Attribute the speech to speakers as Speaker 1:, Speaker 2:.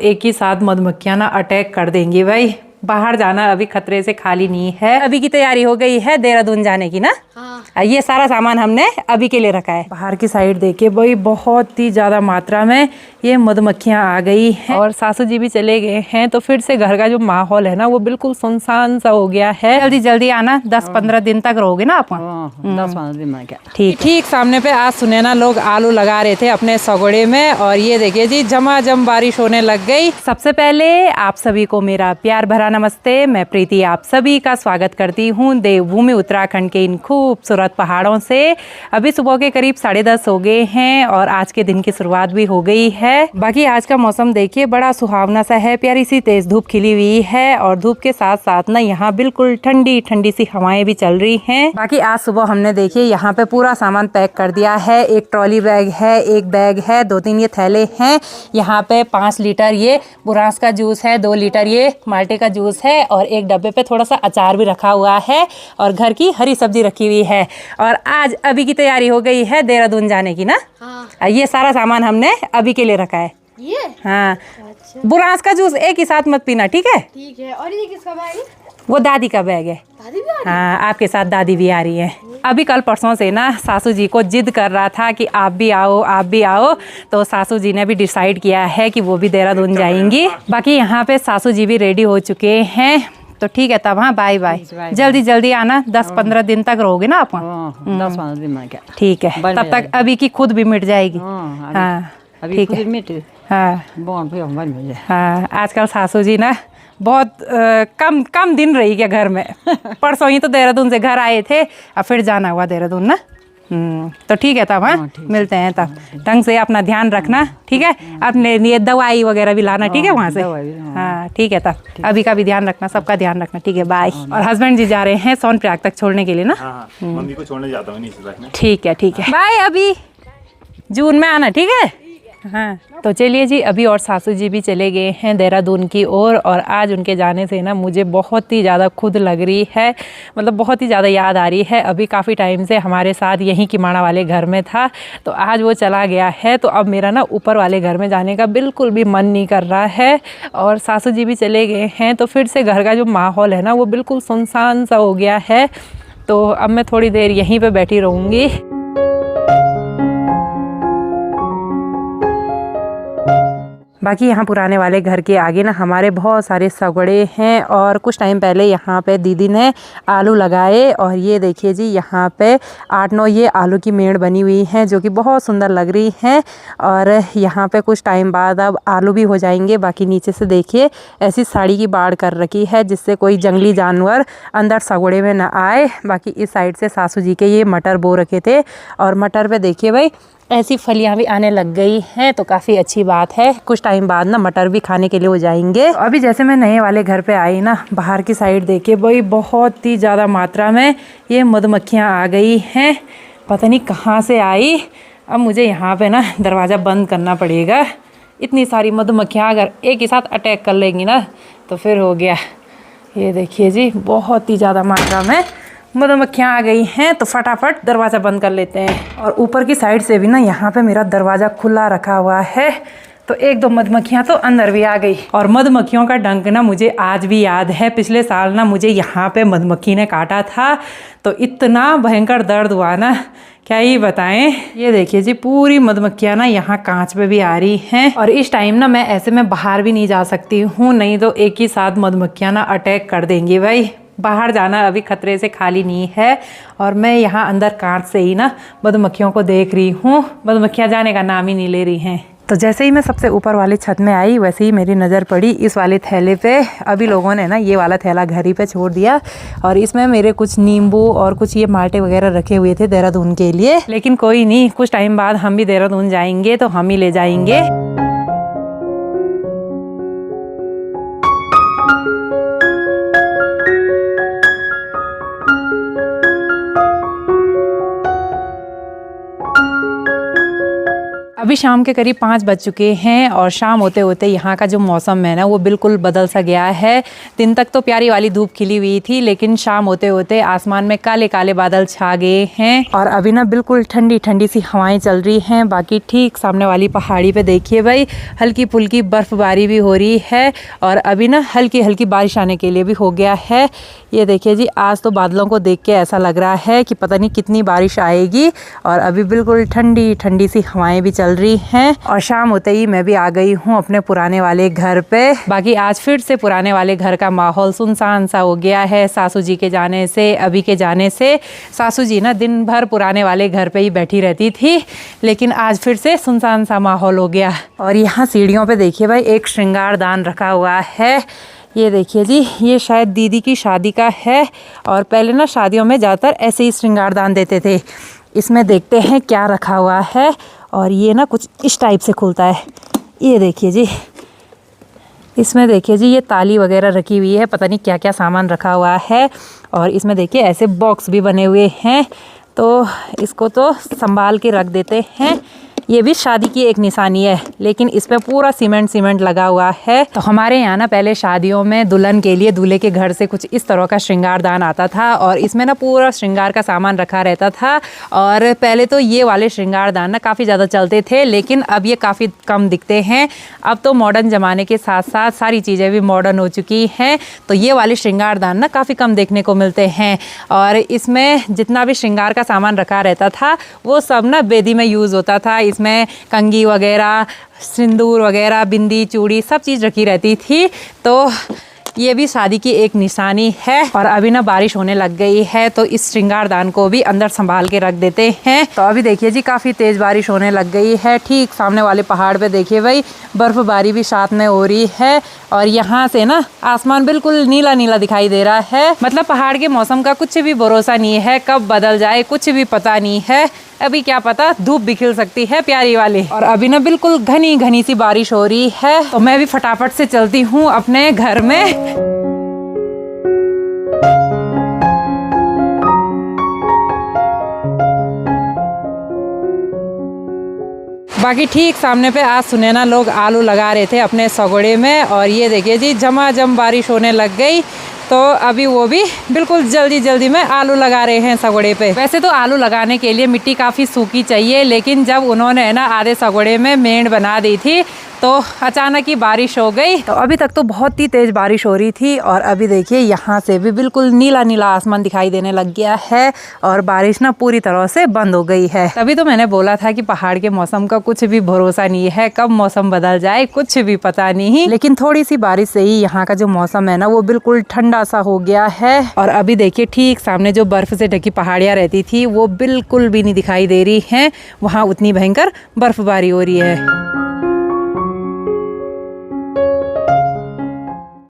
Speaker 1: एक ही साथ मधुमक्खियां ना अटैक कर देंगी भाई। बाहर जाना अभी खतरे से खाली नहीं है। अभी की तैयारी हो गई है देहरादून जाने की ना। हाँ। ये सारा सामान हमने अभी के लिए रखा है। बाहर की साइड देखिए भाई, बहुत ही ज्यादा मात्रा में ये मधुमक्खियां आ गई हैं और सासू जी भी चले गए हैं, तो फिर से घर का जो माहौल है ना वो बिल्कुल सुनसान सा हो गया है। जल्दी जल्दी आना, 10-15 दिन तक रहोगे ना आप?
Speaker 2: 10-15 दिन में क्या।
Speaker 1: ठीक सामने पे आज सुने ना लोग आलू लगा रहे थे अपने सगोड़े में, और ये देखिए जी झमाझम बारिश होने लग गई। सबसे पहले आप सभी को मेरा प्यार भरा नमस्ते। मैं प्रीति आप सभी का स्वागत करती हूँ देवभूमि उत्तराखंड के इन खूबसूरत पहाड़ों से। अभी सुबह के करीब 10:30 हो गए हैं और आज के दिन की शुरुआत भी हो गई है। बाकी आज का मौसम देखिए बड़ा सुहावना सा है, प्यारी सी तेज धूप खिली हुई है और धूप के साथ साथ ना यहाँ बिल्कुल ठंडी ठंडी सी हवाएं भी चल रही हैं। बाकी आज सुबह हमने देखिए यहाँ पे पूरा सामान पैक कर दिया है। एक ट्रॉली बैग है, एक बैग है, 2-3 ये थैले हैं। यहाँ पे 5 लीटर ये बुरांस का जूस है, 2 लीटर ये माल्टे का जूस है और एक डब्बे पे थोड़ा सा अचार भी रखा हुआ है और घर की हरी सब्जी रखी हुई है। और आज अभी की तैयारी हो गई है देहरादून जाने की ना। हाँ। ये सारा सामान हमने अभी के लिए रखा है।
Speaker 3: ये
Speaker 1: हाँ।
Speaker 3: अच्छा।
Speaker 1: बुरांस का जूस एक ही साथ मत पीना, ठीक है?
Speaker 3: ठीक है। और ये किसका बैग है?
Speaker 1: वो दादी का बैग है।
Speaker 3: दादी भी आ रही है?
Speaker 1: हाँ, आपके साथ दादी भी आ रही है। अभी कल परसों से ना सासू जी को जिद कर रहा था कि आप भी आओ, आप भी आओ, तो सासू जी ने भी डिसाइड किया है कि वो भी देहरादून जाएंगी। बाकी यहाँ पे सासू जी भी रेडी हो चुके हैं, तो ठीक है तब। हाँ, बाय बाय। जल्दी जल्दी आना, 10-15 दिन तक रहोगे ना आप?
Speaker 2: 10-15 दिन में क्या।
Speaker 1: ठीक है, तब तक अभी की खुद भी मिट जाएगी। हाँ, ठीक है। हाँ, आजकल सासू जी ना बहुत कम दिन रही क्या घर में। परसों ही तो देहरादून से घर आए थे, अब फिर जाना हुआ देहरादून ना। तो ठीक है तब। हाँ, मिलते हैं तब। ढंग से अपना ध्यान रखना, ठीक है? अपने लिए दवाई वगैरह भी लाना, ठीक है वहाँ से? हाँ, ठीक है तब। अभी का भी ध्यान रखना, सबका ध्यान रखना, ठीक है? बाय। और हस्बैंड जी जा रहे हैं सोनप्रयाग तक छोड़ने के लिए ना।
Speaker 4: मम्मी को छोड़ने जाता हूँ नीचे तक।
Speaker 1: ठीक है, ठीक है, बाय। अभी जून में आना, ठीक है? हाँ, तो चलिए जी, अभी और सासू जी भी चले गए हैं देहरादून की ओर और आज उनके जाने से ना मुझे बहुत ही ज़्यादा खुद लग रही है, मतलब बहुत ही ज़्यादा याद आ रही है। अभी काफ़ी टाइम से हमारे साथ यहीं किमाड़ा वाले घर में था, तो आज वो चला गया है, तो अब मेरा ना ऊपर वाले घर में जाने का बिल्कुल भी मन नहीं कर रहा है। और सासू जी भी चले गए हैं, तो फिर से घर का जो माहौल है ना वो बिल्कुल सुनसान सा हो गया है। तो अब मैं थोड़ी देर यहीं पर बैठी रहूँगी। बाकी यहाँ पुराने वाले घर के आगे ना हमारे बहुत सारे सगड़े हैं और कुछ टाइम पहले यहाँ पे दीदी ने आलू लगाए और ये देखिए जी यहाँ पे 8-9 ये आलू की मेड़ बनी हुई हैं जो कि बहुत सुंदर लग रही हैं। और यहाँ पे कुछ टाइम बाद अब आलू भी हो जाएंगे। बाकी नीचे से देखिए ऐसी साड़ी की बाड़ कर रखी है जिससे कोई जंगली जानवर अंदर सगड़े में ना आए। बाकी इस साइड से सासू जी के ये मटर बो रखे थे और मटर पे देखिए भाई ऐसी फलियां भी आने लग गई हैं, तो काफ़ी अच्छी बात है। कुछ टाइम बाद ना मटर भी खाने के लिए हो जाएंगे। अभी जैसे मैं नए वाले घर पे आई ना, बाहर की साइड देखिए भाई बहुत ही ज़्यादा मात्रा में ये मधुमक्खियाँ आ गई हैं। पता नहीं कहाँ से आई। अब मुझे यहाँ पे ना दरवाज़ा बंद करना पड़ेगा। इतनी सारी मधुमक्खियाँ अगर एक ही साथ अटैक कर लेंगी ना तो फिर हो गया। ये देखिए जी बहुत ही ज़्यादा मात्रा में मधुमक्खियाँ आ गई हैं, तो फटाफट दरवाज़ा बंद कर लेते हैं। और ऊपर की साइड से भी ना यहाँ पे मेरा दरवाज़ा खुला रखा हुआ है, तो 1-2 मधुमक्खियाँ तो अंदर भी आ गई। और मधुमक्खियों का डंक ना मुझे आज भी याद है। पिछले साल ना मुझे यहाँ पे मधुमक्खी ने काटा था, तो इतना भयंकर दर्द हुआ ना क्या ही बताएं। ये देखिए जी पूरी मधुमक्खियाँ ना यहाँ कांच पे भी आ रही हैं। और इस टाइम ना मैं ऐसे में बाहर भी नहीं जा सकती हूँ, नहीं तो एक ही साथ मधुमक्खियाँ ना अटैक कर देंगी भाई। बाहर जाना अभी खतरे से खाली नहीं है। और मैं यहाँ अंदर कांच से ही ना मधुमक्खियों को देख रही हूँ। मधुमक्खियाँ जाने का नाम ही नहीं ले रही हैं। तो जैसे ही मैं सबसे ऊपर वाले छत में आई वैसे ही मेरी नज़र पड़ी इस वाले थैले पे। अभी लोगों ने ना ये वाला थैला घर ही पे छोड़ दिया और इसमें मेरे कुछ नींबू और कुछ ये माल्टे वगैरह रखे हुए थे देहरादून के लिए। लेकिन कोई नहीं, कुछ टाइम बाद हम भी देहरादून जाएंगे तो हम ही ले जाएंगे। अभी शाम के करीब 5 बज चुके हैं और शाम होते होते यहाँ का जो मौसम है ना वो बिल्कुल बदल सा गया है। दिन तक तो प्यारी वाली धूप खिली हुई थी, लेकिन शाम होते होते आसमान में काले काले बादल छा गए हैं और अभी ना बिल्कुल ठंडी ठंडी सी हवाएं चल रही हैं। बाकी ठीक सामने वाली पहाड़ी पे देखिए भाई, हल्की फुल्की बर्फबारी भी हो रही है और अभी ना हल्की हल्की बारिश आने के लिए भी हो गया है। ये देखिए जी, आज तो बादलों को देख के ऐसा लग रहा है कि पता नहीं कितनी बारिश आएगी और अभी बिल्कुल ठंडी ठंडी सी हवाएं भी चल रही हैं। और शाम होते ही मैं भी आ गई हूँ अपने पुराने वाले घर पे। बाकी आज फिर से पुराने वाले घर का माहौल सुनसान सा हो गया है सासू जी के जाने से, अभी के जाने से। सासू जी ना दिन भर पुराने वाले घर पे ही बैठी रहती थी, लेकिन आज फिर से सुनसान सा माहौल हो गया। और यहाँ सीढ़ियों पे देखिए भाई, एक श्रृंगार दान रखा हुआ है। ये देखिए जी, ये शायद दीदी की शादी का है और पहले ना शादियों में ज़्यादातर ऐसे ही श्रृंगार दान देते थे। इसमें देखते हैं क्या रखा हुआ है। और ये ना कुछ इस टाइप से खुलता है। ये देखिए जी, इसमें देखिए जी, ये ताली वगैरह रखी हुई है, पता नहीं क्या क्या सामान रखा हुआ है। और इसमें देखिए ऐसे बॉक्स भी बने हुए हैं, तो इसको तो संभाल के रख देते हैं। ये भी शादी की एक निशानी है, लेकिन इस पे पूरा सीमेंट लगा हुआ है। तो हमारे यहाँ ना पहले शादियों में दुल्हन के लिए दूल्हे के घर से कुछ इस तरह का श्रृंगार दान आता था और इसमें ना पूरा श्रृंगार का सामान रखा रहता था। और पहले तो ये वाले श्रृंगार दान ना काफ़ी ज़्यादा चलते थे, लेकिन अब ये काफ़ी कम दिखते हैं। अब तो मॉडर्न ज़माने के साथ साथ सारी चीज़ें भी मॉडर्न हो चुकी हैं, तो ये वाले श्रृंगार दान ना काफ़ी कम देखने को मिलते हैं। और इसमें जितना भी श्रृंगार का सामान रखा रहता था वो सब ना बेदी में यूज़ होता था। इसमें कंघी वगैरह, सिंदूर वगैरह, बिंदी, चूड़ी सब चीज़ रखी रहती थी। तो ये भी शादी की एक निशानी है। और अभी ना बारिश होने लग गई है, तो इस श्रृंगार दान को भी अंदर संभाल के रख देते हैं। तो अभी देखिए जी, काफ़ी तेज़ बारिश होने लग गई है। ठीक सामने वाले पहाड़ पे देखिए भाई, बर्फबारी भी साथ में हो रही है और यहाँ से ना आसमान बिल्कुल नीला नीला दिखाई दे रहा है। मतलब पहाड़ के मौसम का कुछ भी भरोसा नहीं है, कब बदल जाए कुछ भी पता नहीं है। अभी क्या पता धूप भी खिल सकती है प्यारी वाली। और अभी ना बिल्कुल घनी घनी सी बारिश हो रही है, तो मैं भी फटाफट से चलती हूँ अपने घर में। बाकी ठीक सामने पे आज सुनैना लोग आलू लगा रहे थे अपने सगोड़े में और ये देखिए जी, झमाझम बारिश होने लग गई। तो अभी वो भी बिल्कुल जल्दी जल्दी में आलू लगा रहे हैं सगोड़े पे। वैसे तो आलू लगाने के लिए मिट्टी काफ़ी सूखी चाहिए, लेकिन जब उन्होंने ना आधे सगोड़े में मेड़ बना दी थी तो अचानक ही बारिश हो गई। तो अभी तक तो बहुत ही तेज़ बारिश हो रही थी और अभी देखिए यहाँ से भी बिल्कुल नीला नीला आसमान दिखाई देने लग गया है और बारिश ना पूरी तरह से बंद हो गई है। तभी तो मैंने बोला था कि पहाड़ के मौसम का कुछ भी भरोसा नहीं है, कब मौसम बदल जाए कुछ भी पता नहीं। लेकिन थोड़ी सी बारिश से ही यहाँ का जो मौसम है ना वो बिल्कुल ठंडा सा हो गया है। और अभी देखिए ठीक सामने जो बर्फ से ढकी पहाड़ियाँ रहती थी वो बिल्कुल भी नहीं दिखाई दे रही हैं, वहाँ उतनी भयंकर बर्फबारी हो रही है।